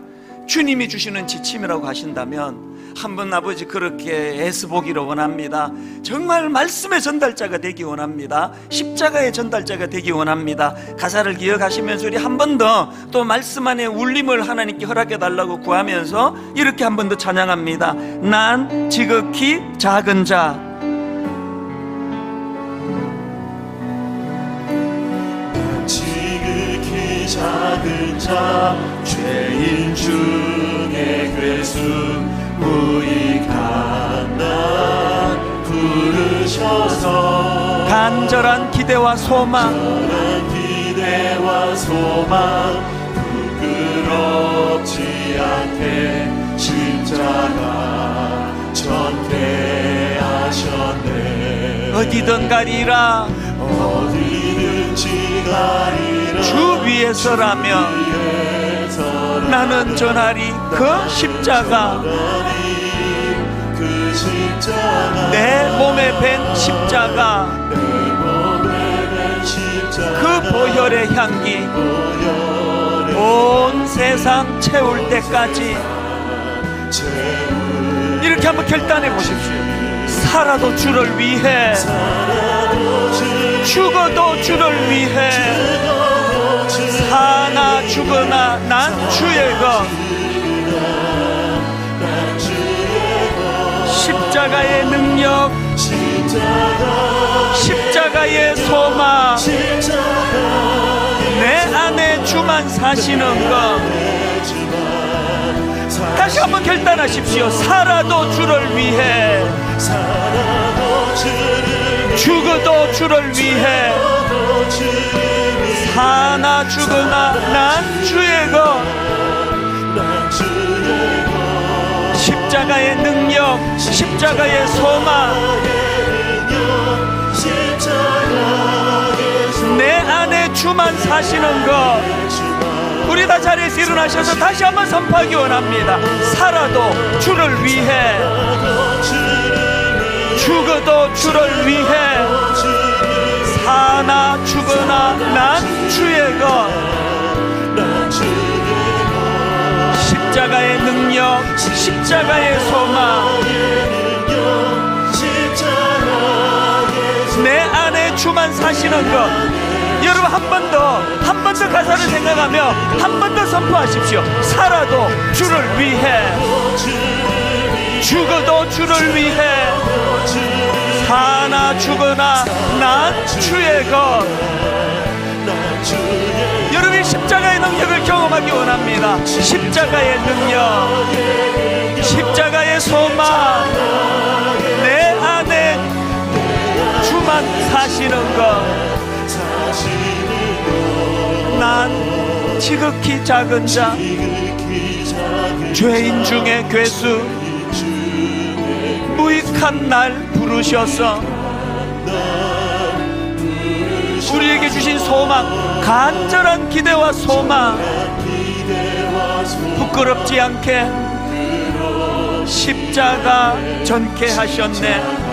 주님이 주시는 지침이라고 하신다면 한번 아버지 그렇게 애써보기를 원합니다. 정말 말씀의 전달자가 되기 원합니다. 십자가의 전달자가 되기 원합니다. 가사를 기억하시면서 우리 한 번 더 또 말씀 안에 울림을 하나님께 허락해 달라고 구하면서 이렇게 한 번 더 찬양합니다. 난 지극히 작은 자, 작은 자 죄인 중에 괴수 무익한 나 부르셔서 간절한 기대와 소망 간절한 기대와 소망 부끄럽지 않게 십자가 전개하셨네. 어디든 가리라 어디든지 가리라 주 위에서라면 나는 전하리 그 십자가 그 십자가 내 몸에 밴 십자가 내 몸에 밴 십자가 그 보혈의 향기 보혈의 온 세상 채울 때까지 채울 이렇게 한번 결단해 보십시오. 살아도 주를 위해 죽어도 주를 위해 사나 죽으나 난 주의 것 십자가의 능력 십자가의 소망 내 안에 주만 사시는 것 다시 한번 결단하십시오. 살아도 주를 위해 죽어도 주를 위해 사나 죽으나 난 주의 것 십자가의 능력 십자가의 소망 내 안에 주만 사시는 것 우리 다 자리에서 일어나셔서 다시 한번 선포하기 원합니다. 살아도 주를 위해 죽어도 주를 위해 사나 죽으나 난 주의 것 십자가의 능력 십자가의 소망 내 안에 주만 사시는 것 여러분 한 번 더 가사를 생각하며 한 번 더 선포하십시오. 살아도 주를 위해 죽어도 주를 위해 사나 죽으나 난 주의 것 여러분이 십자가의 능력을 경험하기 원합니다. 십자가의 능력 십자가의 소망 내 안에 주만 사시는 것 난 지극히 작은 자 죄인 중에 괴수 무익한 날 부르셔서 우리에게 주신 소망 간절한 기대와 소망 부끄럽지 않게 십자가 전개하셨네.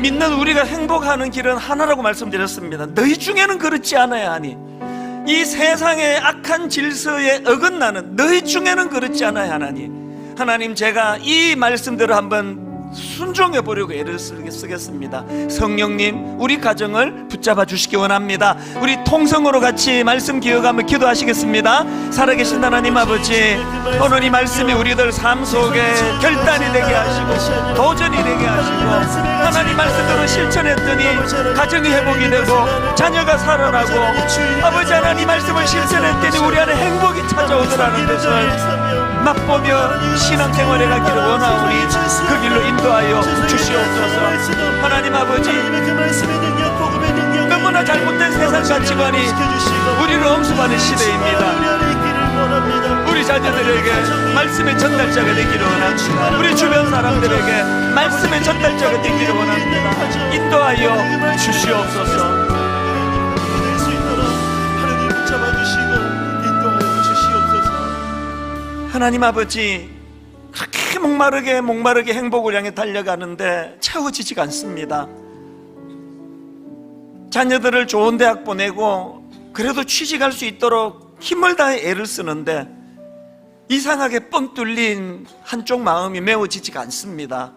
믿는 우리가 행복하는 길은 하나라고 말씀드렸습니다. 너희 중에는 그렇지 않아야 하니 이 세상의 악한 질서에 어긋나는 너희 중에는 그렇지 않아야 하나니 하나님 제가 이 말씀대로 한번 순종해 보려고 애를 쓰겠습니다. 성령님 우리 가정을 붙잡아 주시기 원합니다. 우리 통성으로 같이 말씀 기억하며 기도하시겠습니다. 살아계신 하나님 아버지 오늘 이 말씀이 우리들 삶 속에 결단이 되게 하시고 도전이 되게 하시고 하나님 말씀대로 실천했더니 가정이 회복이 되고 자녀가 살아나고 아버지 하나님 말씀을 실천했더니 우리 안에 행복이 찾아오더라는 것을 맛보며 신앙생활에 가기를 원하오니 그 길로 인도하여 주시옵소서. 하나님 아버지 너무나 잘못된 세상 가치관이 우리를 엄습하는 시대입니다. 우리 자녀들에게 말씀의 전달자가 되기를 원합니다. 우리 주변 사람들에게 말씀의 전달자가 되기를 원합니다. 인도하여 주시옵소서. 하나님 아버지 그렇게 목마르게 행복을 향해 달려가는데 채워지지가 않습니다. 자녀들을 좋은 대학 보내고 그래도 취직할 수 있도록 힘을 다해 애를 쓰는데 이상하게 뻥 뚫린 한쪽 마음이 메워지지가 않습니다.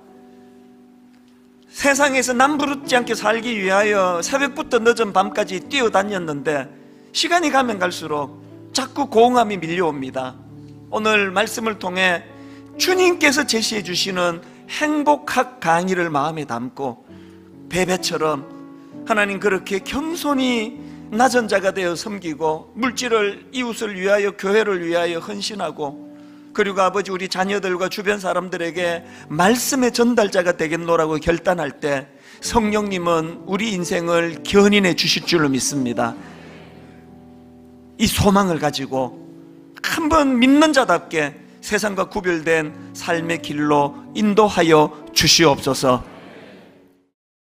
세상에서 남부럽지 않게 살기 위하여 새벽부터 늦은 밤까지 뛰어다녔는데 시간이 가면 갈수록 자꾸 고응함이 밀려옵니다. 오늘 말씀을 통해 주님께서 제시해 주시는 행복학 강의를 마음에 담고 베베처럼 하나님 그렇게 겸손히 낮은 자가 되어 섬기고 물질을 이웃을 위하여 교회를 위하여 헌신하고 그리고 아버지 우리 자녀들과 주변 사람들에게 말씀의 전달자가 되겠노라고 결단할 때 성령님은 우리 인생을 견인해 주실 줄로 믿습니다. 이 소망을 가지고 한번 믿는 자답게 세상과 구별된 삶의 길로 인도하여 주시옵소서.